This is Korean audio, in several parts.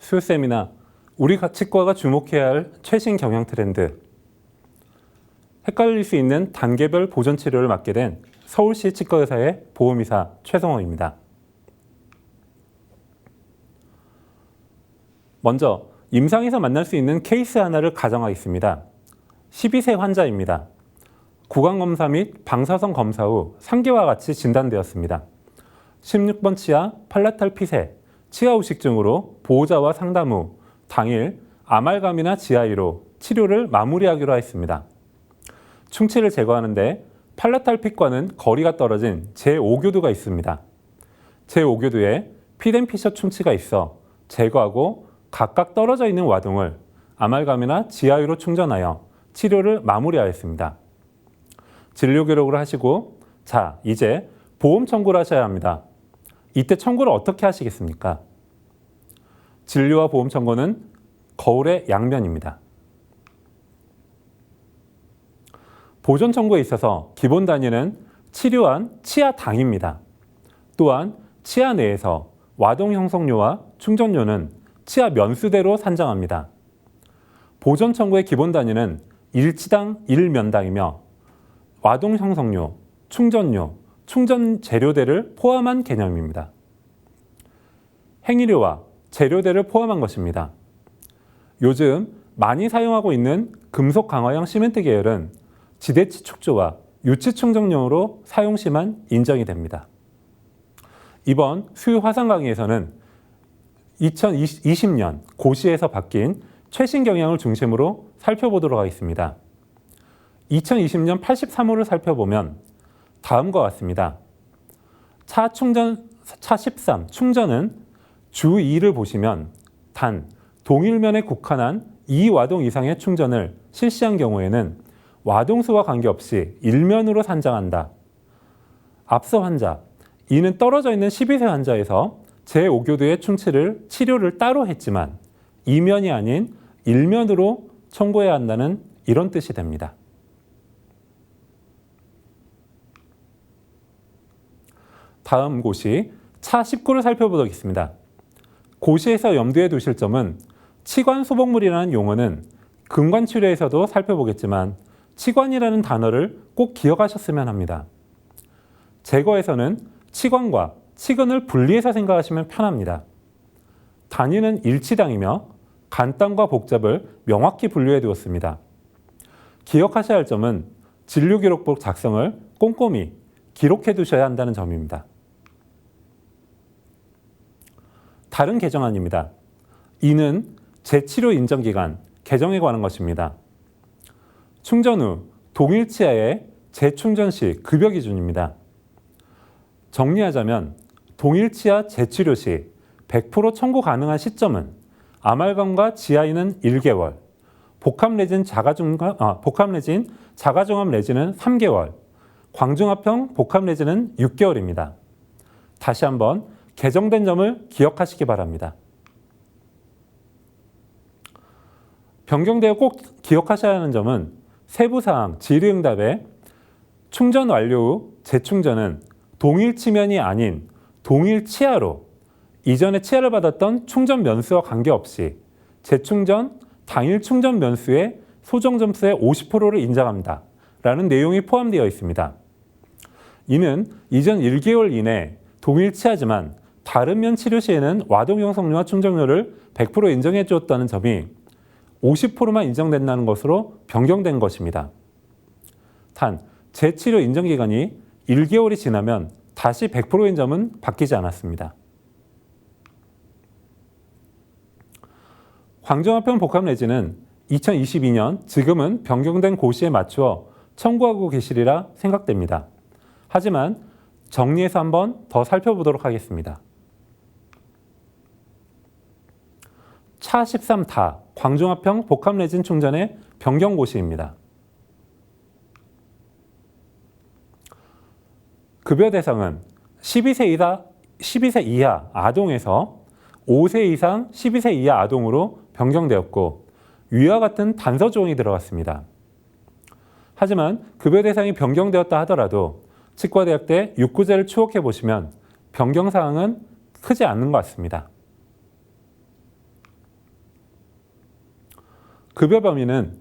수요쌤이나 우리 치과가 주목해야 할 최신 경영 트렌드. 헷갈릴 수 있는 단계별 보존 치료를 맡게 된 서울시 치과의사의 보험의사 최성호입니다. 먼저 임상에서 만날 수 있는 케이스 하나를 가정하겠습니다. 12세 환자입니다. 구강검사 및 방사선 검사 후 상기와 같이 진단되었습니다. 16번 치아 팔라탈 피세, 치아 후식증으로 보호자와 상담 후 당일 아말감이나 지아이로 치료를 마무리하기로 했습니다. 충치를 제거하는데 팔라탈 핏과는 거리가 떨어진 제5교두가 있습니다. 제5교두에 피덴피셔 충치가 있어 제거하고 각각 떨어져 있는 와동을 아말감이나 지아이로 충전하여 치료를 마무리하였습니다. 진료 기록을 하시고 자, 이제 보험 청구를 하셔야 합니다. 이때 청구를 어떻게 하시겠습니까? 진료와 보험 청구는 거울의 양면입니다. 보존 청구에 있어서 기본 단위는 치료한 치아 당입니다. 또한 치아 내에서 와동 형성료와 충전료는 치아 면수대로 산정합니다. 보존 청구의 기본 단위는 일치당 1면당이며 와동 형성료, 충전료, 충전 재료대를 포함한 개념입니다. 행위료와 재료대를 포함한 것입니다. 요즘 많이 사용하고 있는 금속 강화형 시멘트 계열은 지대치 축조와 유치 충전용으로 사용 시만 인정이 됩니다. 이번 수요 화상 강의에서는 2020년 고시에서 바뀐 최신 경향을 중심으로 살펴보도록 하겠습니다. 2020년 83호를 살펴보면 다음과 같습니다. 차 13 충전은 주 2를 보시면 단 동일면에 국한한 2와동 이상의 충전을 실시한 경우에는 와동수와 관계없이 일면으로 산정한다. 앞서 환자, 이는 떨어져 있는 12세 환자에서 제5교두의 충치를 치료를 따로 했지만 이면이 아닌 일면으로 청구해야 한다는 이런 뜻이 됩니다. 다음 고시 차 19를 살펴보도록 하겠습니다. 고시에서 염두에 두실 점은 치관 소복물이라는 용어는 근관치료에서도 살펴보겠지만 치관이라는 단어를 꼭 기억하셨으면 합니다. 제거에서는 치관과 치근을 분리해서 생각하시면 편합니다. 단위는 일치당이며 간단과 복잡을 명확히 분류해 두었습니다. 기억하셔야 할 점은 진료기록부 작성을 꼼꼼히 기록해 두셔야 한다는 점입니다. 다른 개정안입니다. 이는 재치료 인정기간 개정에 관한 것입니다. 충전 후 동일 치아의 재충전 시 급여 기준입니다. 정리하자면 동일 치아 재치료 시 100% 청구 가능한 시점은 아말감과 지아이는 1개월, 복합내진 자가종합 내진은 3개월, 광중합형 복합내진은 6개월입니다. 다시 한번 개정된 점을 기억하시기 바랍니다. 변경되어 꼭 기억하셔야 하는 점은 세부사항 질의응답에 충전 완료 후 재충전은 동일 치면이 아닌 동일 치아로 이전에 치아를 받았던 충전 면수와 관계없이 재충전 당일 충전 면수의 소정 점수의 50%를 인정합니다. 라는 내용이 포함되어 있습니다. 이는 이전 1개월 이내 동일 치아지만 다른 면 치료 시에는 와동 형성료와 충전료를 100% 인정해 주었다는 점이 50%만 인정된다는 것으로 변경된 것입니다. 단, 재치료 인정기간이 1개월이 지나면 다시 100%인 점은 바뀌지 않았습니다. 광중합형 복합내진은 2022년 지금은 변경된 고시에 맞추어 청구하고 계시리라 생각됩니다. 하지만 정리해서 한번 더 살펴보도록 하겠습니다. 차 13타 광중합형 복합내진 충전의 변경 고시입니다. 급여 대상은 12세 이하 아동에서 5세 이상 12세 이하 아동으로 변경되었고 위와 같은 단서 조항이 들어갔습니다. 하지만 급여 대상이 변경되었다 하더라도 치과대학대 6구제를 추억해 보시면 변경 사항은 크지 않는 것 같습니다. 급여 범위는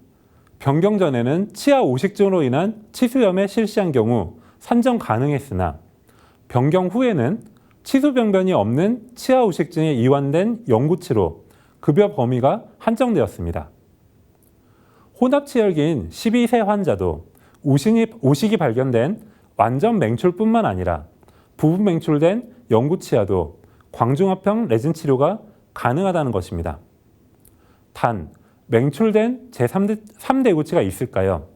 변경 전에는 치아 오식증으로 인한 치수염에 실시한 경우 산정 가능했으나 변경 후에는 치수 병변이 없는 치아 오식증에 이완된 영구치로 급여 범위가 한정되었습니다. 혼합치열기인 12세 환자도 오식이 발견된 완전 맹출뿐만 아니라 부분 맹출된 영구치아도 광중합형 레진 치료가 가능하다는 것입니다. 단, 맹출된 제3대구치가 있을까요?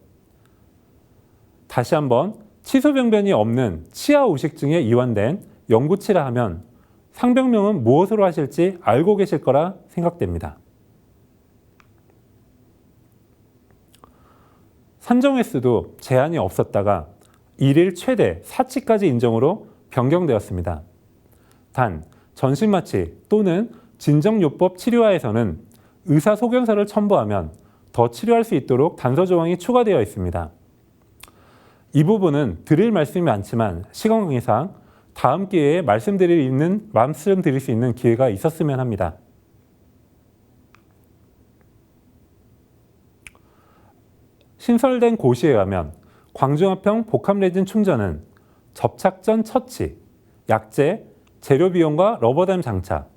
다시 한번 치수병변이 없는 치아 오식증에 이완된 영구치라 하면 상병명은 무엇으로 하실지 알고 계실 거라 생각됩니다. 산정 횟수도 제한이 없었다가 1일 최대 4치까지 인정으로 변경되었습니다. 단, 전신마취 또는 진정요법 치료하에서는 의사 소견서를 첨부하면 더 치료할 수 있도록 단서 조항이 추가되어 있습니다. 이 부분은 드릴 말씀이 많지만 시간 관계상 다음 기회에 말씀드릴 수 있는 기회가 있었으면 합니다. 신설된 고시에 의하면 광중합형 복합레진 충전은 접착 전 처치, 약재, 재료 비용과 러버댐 장착,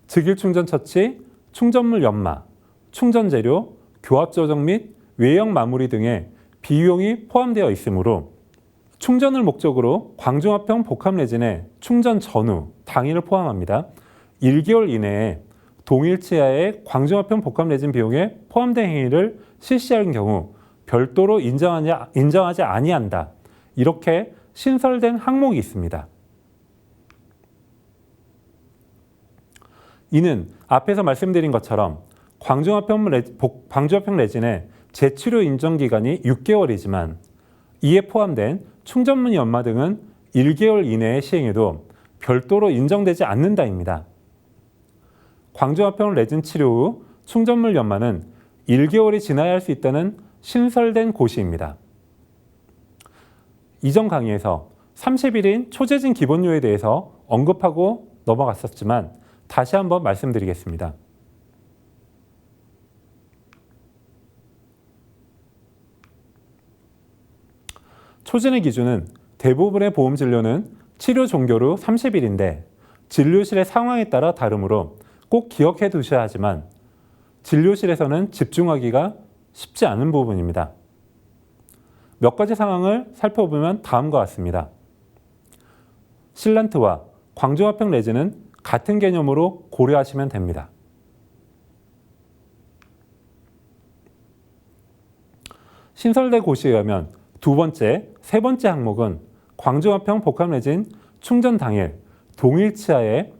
즉일 충전 처치, 충전물 연마, 충전 재료, 교합 조정 및 외형 마무리 등의 비용이 포함되어 있으므로 충전을 목적으로 광중합형 복합레진의 충전 전후, 당일을 포함합니다. 1개월 이내에 동일 치아의 광중합형 복합레진 비용에 포함된 행위를 실시할 경우 별도로 인정하지 아니한다. 이렇게 신설된 항목이 있습니다. 이는 앞에서 말씀드린 것처럼 광중합형 레진의 재치료 인정 기간이 6개월이지만 이에 포함된 충전물 연마 등은 1개월 이내에 시행해도 별도로 인정되지 않는다입니다. 광중합형 레진 치료 후 충전물 연마는 1개월이 지나야 할 수 있다는 신설된 고시입니다. 이전 강의에서 30일인 초재진 기본료에 대해서 언급하고 넘어갔었지만 다시 한번 말씀드리겠습니다. 초진의 기준은 대부분의 보험진료는 치료 종결 후 30일인데 진료실의 상황에 따라 다르므로 꼭 기억해 두셔야 하지만 진료실에서는 집중하기가 쉽지 않은 부분입니다. 몇 가지 상황을 살펴보면 다음과 같습니다. 실란트와 광중합형 레진은 같은 개념으로 고려하시면 됩니다. 신설된 고시에 의하면 두 번째, 세 번째 항목은 광중합형 복합레진 충전 당일 동일 치아에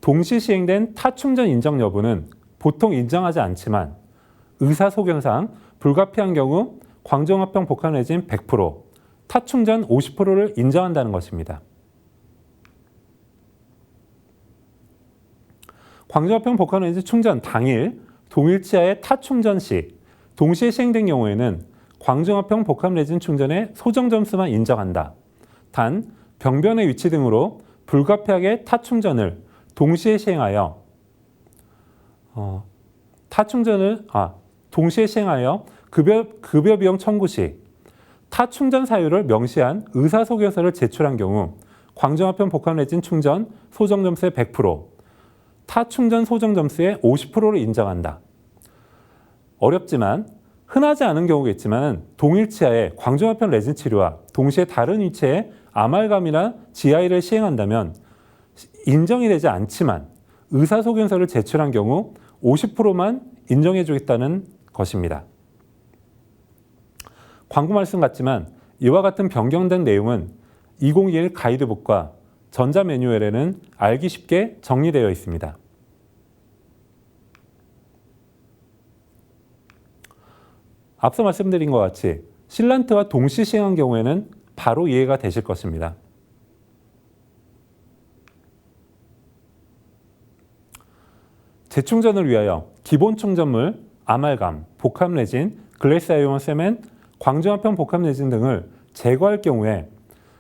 동시 시행된 타충전 인정 여부는 보통 인정하지 않지만 의사소견상 불가피한 경우 광중합형 복합레진 100%, 타충전 50%를 인정한다는 것입니다. 광중합형 복합레진 충전 당일 동일 치아의 타충전 시 동시에 시행된 경우에는 광중합형 복합레진 충전의 소정 점수만 인정한다. 단 병변의 위치 등으로 불가피하게 타충전을 동시에 시행하여 급여 비용 청구 시 타충전 사유를 명시한 의사소견서를 제출한 경우 광중합형 복합레진 충전 소정 점수의 100%, 타충전 소정 점수의 50%를 인정한다. 어렵지만 흔하지 않은 경우가 있지만 동일 치아의 광중합형 레진 치료와 동시에 다른 위치의 아말감이나 GI를 시행한다면 인정이 되지 않지만 의사소견서를 제출한 경우 50%만 인정해 주겠다는 것입니다. 광고 말씀 같지만 이와 같은 변경된 내용은 2021 가이드북과 전자 매뉴얼에는 알기 쉽게 정리되어 있습니다. 앞서 말씀드린 것 같이 실란트와 동시 시행한 경우에는 바로 이해가 되실 것입니다. 재충전을 위하여 기본 충전물, 아말감, 복합레진, 글래스아이온 세멘, 광중합형 복합레진 등을 제거할 경우에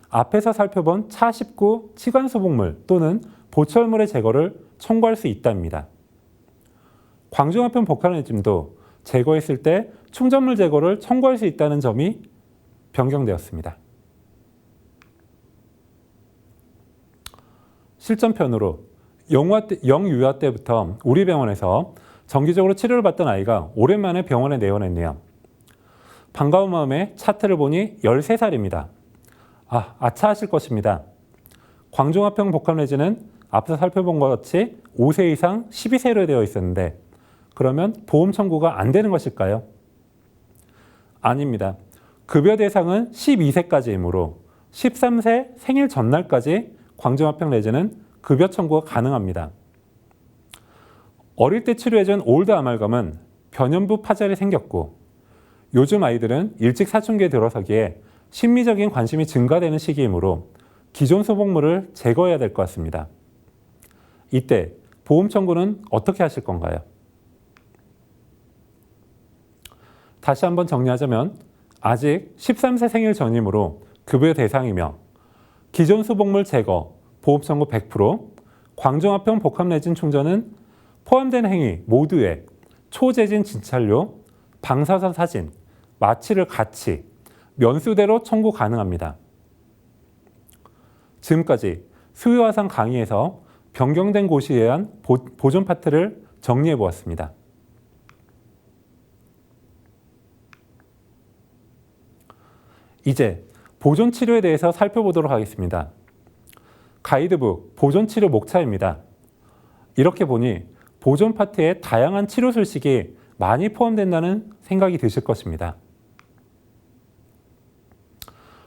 앞에서 살펴본 차19 치관소복물 또는 보철물의 제거를 청구할 수 있답니다. 광중합형 복합레진도 제거했을 때 충전물 제거를 청구할 수 있다는 점이 변경되었습니다. 실전편으로 영유아 때부터 우리 병원에서 정기적으로 치료를 받던 아이가 오랜만에 병원에 내원했네요. 반가운 마음에 차트를 보니 13살입니다. 아차 하실 것입니다. 광종합형 복합내지는 앞서 살펴본 것 같이 5세 이상 12세로 되어 있었는데 그러면 보험 청구가 안 되는 것일까요? 아닙니다. 급여 대상은 12세까지이므로 13세 생일 전날까지 광종합형 내지는 급여 청구가 가능합니다. 어릴 때 치료해준 올드 아말감은 변연부 파절이 생겼고 요즘 아이들은 일찍 사춘기에 들어서기에 심리적인 관심이 증가되는 시기이므로 기존 소복물을 제거해야 될 것 같습니다. 이때 보험 청구는 어떻게 하실 건가요? 다시 한번 정리하자면 아직 13세 생일 전이므로 급여 대상이며 기존 소복물 제거, 보험 청구 100%, 광종합형 복합내진 충전은 포함된 행위 모두에 초재진 진찰료, 방사선 사진, 마취를 같이 면수대로 청구 가능합니다. 지금까지 수요화상 강의에서 변경된 고시에 의한 보존 파트를 정리해 보았습니다. 이제 보존 치료에 대해서 살펴보도록 하겠습니다. 가이드북 보존 치료 목차입니다. 이렇게 보니 보존 파트에 다양한 치료 술식이 많이 포함된다는 생각이 드실 것입니다.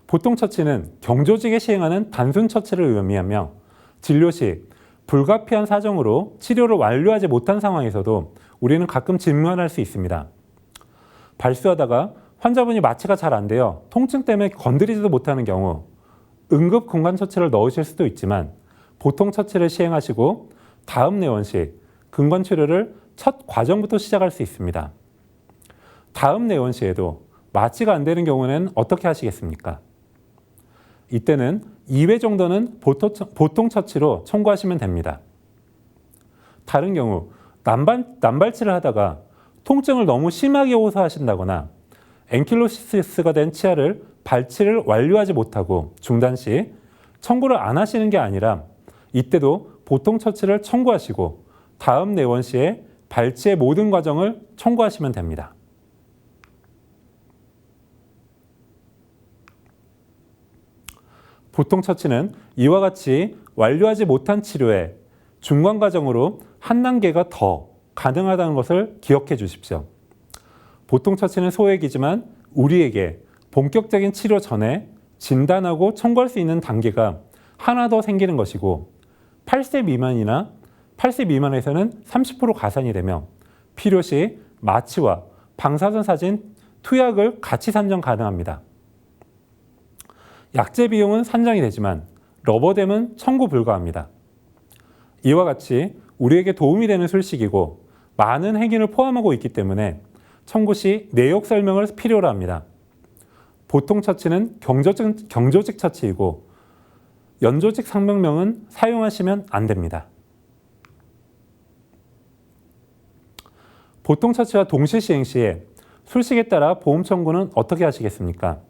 보통 처치는 경조직에 시행하는 단순 처치를 의미하며 진료 시 불가피한 사정으로 치료를 완료하지 못한 상황에서도 우리는 가끔 질문할 수 있습니다. 발수하다가 환자분이 마취가 잘 안 돼요. 통증 때문에 건드리지도 못하는 경우 응급 공간 처치를 넣으실 수도 있지만 보통 처치를 시행하시고 다음 내원 시 근관 치료를 첫 과정부터 시작할 수 있습니다. 다음 내원 시에도 마취가 안 되는 경우는 어떻게 하시겠습니까? 이때는 2회 정도는 보통 처치로 청구하시면 됩니다. 다른 경우 남발치를 하다가 통증을 너무 심하게 호소하신다거나 앵킬로시스가 된 치아를 발치를 완료하지 못하고 중단 시 청구를 안 하시는 게 아니라 이때도 보통 처치를 청구하시고 다음 내원 시에 발치의 모든 과정을 청구하시면 됩니다. 보통 처치는 이와 같이 완료하지 못한 치료의 중간 과정으로 한 단계가 더 가능하다는 것을 기억해 주십시오. 보통 처치는 소액이지만 우리에게 본격적인 치료 전에 진단하고 청구할 수 있는 단계가 하나 더 생기는 것이고 8세 미만에서는 30% 가산이 되며 필요시 마취와 방사선 사진, 투약을 같이 산정 가능합니다. 약제 비용은 산정이 되지만 러버댐은 청구 불가합니다. 이와 같이 우리에게 도움이 되는 술식이고 많은 행위를 포함하고 있기 때문에 청구 시 내역 설명을 필요로 합니다. 보통 처치는 경조직 처치이고 연조직 상명명은 사용하시면 안 됩니다. 보통 처치와 동시 시행 시에 술식에 따라 보험 청구는 어떻게 하시겠습니까?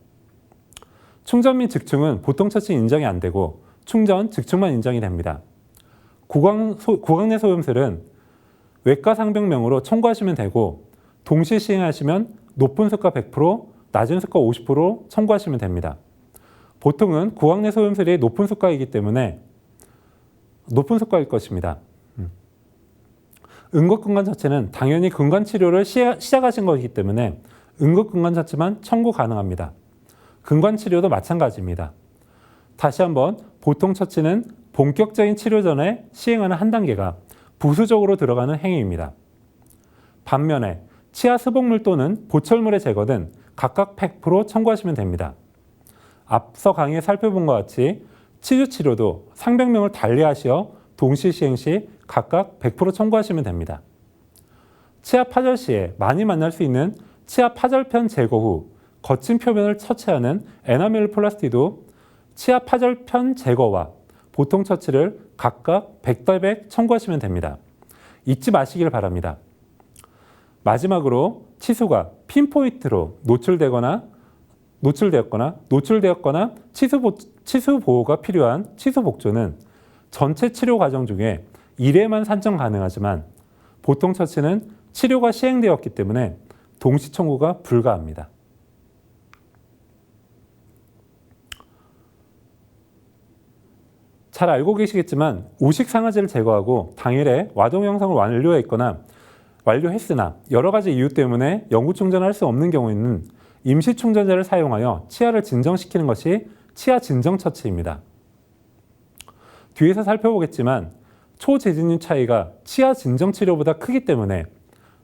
충전 및 직충은 보통 처치 인정이 안 되고 충전, 직충만 인정이 됩니다. 구강내 소염술은 외과 상병명으로 청구하시면 되고 동시 시행하시면 높은 수가 100%, 낮은 수가 50% 청구하시면 됩니다. 보통은 구강내 소염술이 높은 수가이기 때문에 높은 수가일 것입니다. 응급근관 처치는 당연히 근관 치료를 시작하신 것이기 때문에 응급근관 처치만 청구 가능합니다. 근관 치료도 마찬가지입니다. 다시 한번 보통 처치는 본격적인 치료 전에 시행하는 한 단계가 부수적으로 들어가는 행위입니다. 반면에 치아 수복물 또는 보철물의 제거는 각각 100% 청구하시면 됩니다. 앞서 강의에 살펴본 것 같이 치주치료도 상병명을 달리하시어 동시 시행 시 각각 100% 청구하시면 됩니다. 치아 파절 시에 많이 만날 수 있는 치아 파절편 제거 후 거친 표면을 처치하는 에나멜 플라스티도 치아 파절편 제거와 보통 처치를 각각 100대 100 청구하시면 됩니다. 잊지 마시길 바랍니다. 마지막으로 치수가 핀포인트로 노출되었거나 치수 보호가 필요한 치수 복조는 전체 치료 과정 중에 1회만 산정 가능하지만 보통 처치는 치료가 시행되었기 때문에 동시 청구가 불가합니다. 잘 알고 계시겠지만 우식 상하제를 제거하고 당일에 와동 형성을 완료했으나 여러 가지 이유 때문에 영구 충전을 할 수 없는 경우에는 임시 충전자를 사용하여 치아를 진정시키는 것이 치아 진정 처치입니다. 뒤에서 살펴보겠지만 초재진율 차이가 치아 진정 치료보다 크기 때문에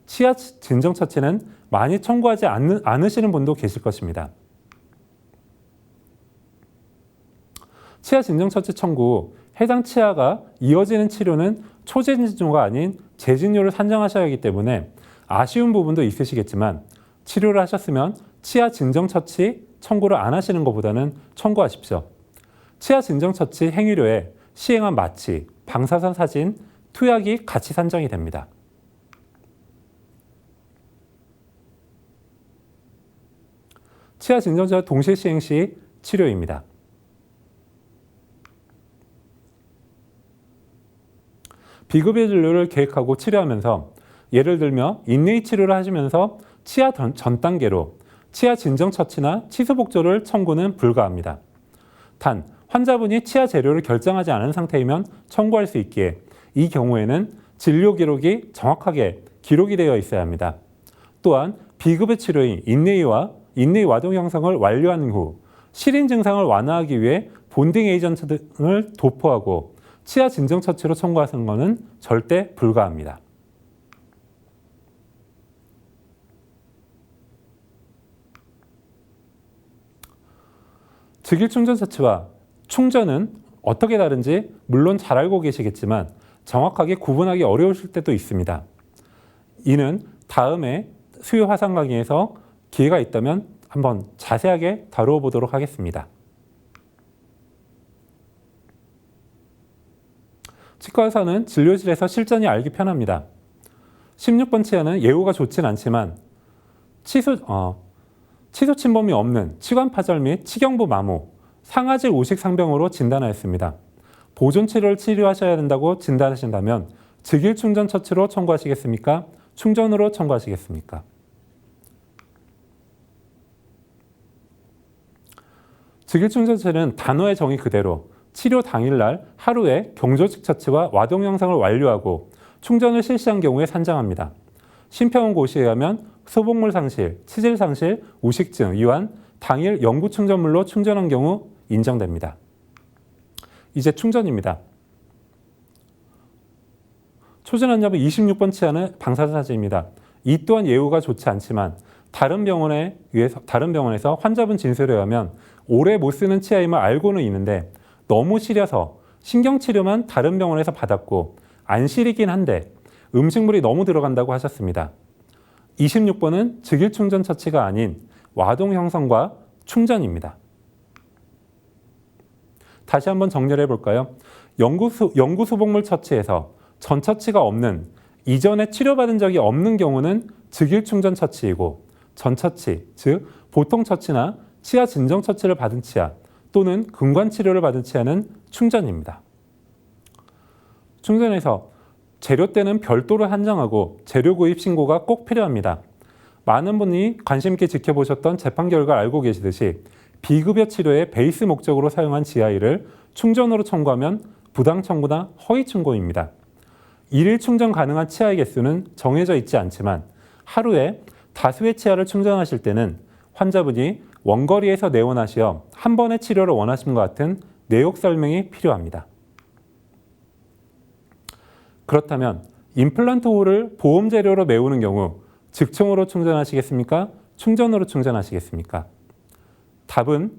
치아 진정 처치는 많이 청구하지 않으시는 분도 계실 것입니다. 치아 진정 처치 청구 후 해당 치아가 이어지는 치료는 초재진뇨가 아닌 재진뇨를 산정하셔야 하기 때문에 아쉬운 부분도 있으시겠지만 치료를 하셨으면 치아 진정 처치 청구를 안 하시는 것보다는 청구하십시오. 치아 진정 처치 행위료에 시행한 마취, 방사선 사진, 투약이 같이 산정이 됩니다. 치아 진정자 동시 시행 시 치료입니다. 비급여 진료를 계획하고 치료하면서 예를 들며 인레이 치료를 하시면서 치아 전 단계로 치아 진정 처치나 치수 복조를 청구는 불가합니다. 단 환자분이 치아 재료를 결정하지 않은 상태이면 청구할 수 있기에 이 경우에는 진료 기록이 정확하게 기록이 되어 있어야 합니다. 또한 비급여 치료인 인레이 와동 형성을 완료한 후 실인 증상을 완화하기 위해 본딩 에이전트 등을 도포하고 치아 진정 처치로 청구하는 것은 절대 불가합니다. 즉일 충전 처치와 충전은 어떻게 다른지 물론 잘 알고 계시겠지만 정확하게 구분하기 어려우실 때도 있습니다. 이는 다음에 수요 화상 강의에서 기회가 있다면 한번 자세하게 다루어 보도록 하겠습니다. 치과 의사는 진료실에서 실전이 알기 편합니다. 16번 치아는 예후가 좋진 않지만 치수 침범이 없는 치관 파절 및 치경부 마모, 상아질 우식 상병으로 진단하였습니다. 보존 치료를 치료하셔야 된다고 진단하신다면 즉일 충전 처치로 청구하시겠습니까? 충전으로 청구하시겠습니까? 즉일 충전 처치는 단어의 정의 그대로 치료 당일날 하루에 경조직 처치와 와동 형성을 완료하고 충전을 실시한 경우에 산정합니다. 심평원 고시에 의하면 소복물 상실, 치질 상실, 우식증, 이완, 당일 영구 충전물로 충전한 경우 인정됩니다. 이제 충전입니다. 초진환자분 26번 치아는 방사선 사진입니다. 이 또한 예후가 좋지 않지만 다른 병원에서 환자분 진술에 의하면 오래 못 쓰는 치아임을 알고는 있는데 너무 시려서 신경치료만 다른 병원에서 받았고 안 시리긴 한데 음식물이 너무 들어간다고 하셨습니다. 26번은 즉일 충전 처치가 아닌 와동 형성과 충전입니다. 다시 한번 정리를 해볼까요? 영구 수복물 처치에서 전 처치가 없는 이전에 치료받은 적이 없는 경우는 즉일 충전 처치이고 전 처치, 즉 보통 처치나 치아 진정 처치를 받은 치아 또는 근관 치료를 받은 치아는 충전입니다. 충전에서 재료대는 별도로 한정하고 재료 구입 신고가 꼭 필요합니다. 많은 분이 관심 있게 지켜보셨던 재판 결과 알고 계시듯이 비급여 치료의 베이스 목적으로 사용한 GI를 충전으로 청구하면 부당 청구나 허위 충고입니다. 일일 충전 가능한 치아의 개수는 정해져 있지 않지만 하루에 다수의 치아를 충전하실 때는 환자분이 원거리에서 내원하시어 한 번의 치료를 원하심과 같은 내역 설명이 필요합니다. 그렇다면 임플란트 홀을 보험 재료로 메우는 경우 즉총으로 충전하시겠습니까? 충전으로 충전하시겠습니까? 답은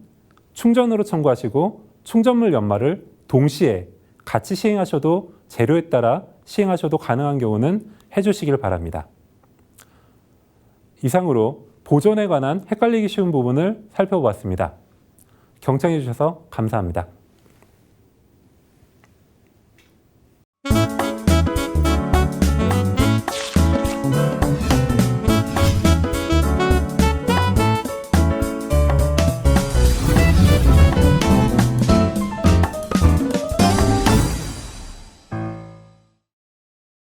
충전으로 청구하시고 충전물 연말을 동시에 같이 시행하셔도 재료에 따라 시행하셔도 가능한 경우는 해주시길 바랍니다. 이상으로 보존에 관한 헷갈리기 쉬운 부분을 살펴보았습니다. 경청해 주셔서 감사합니다.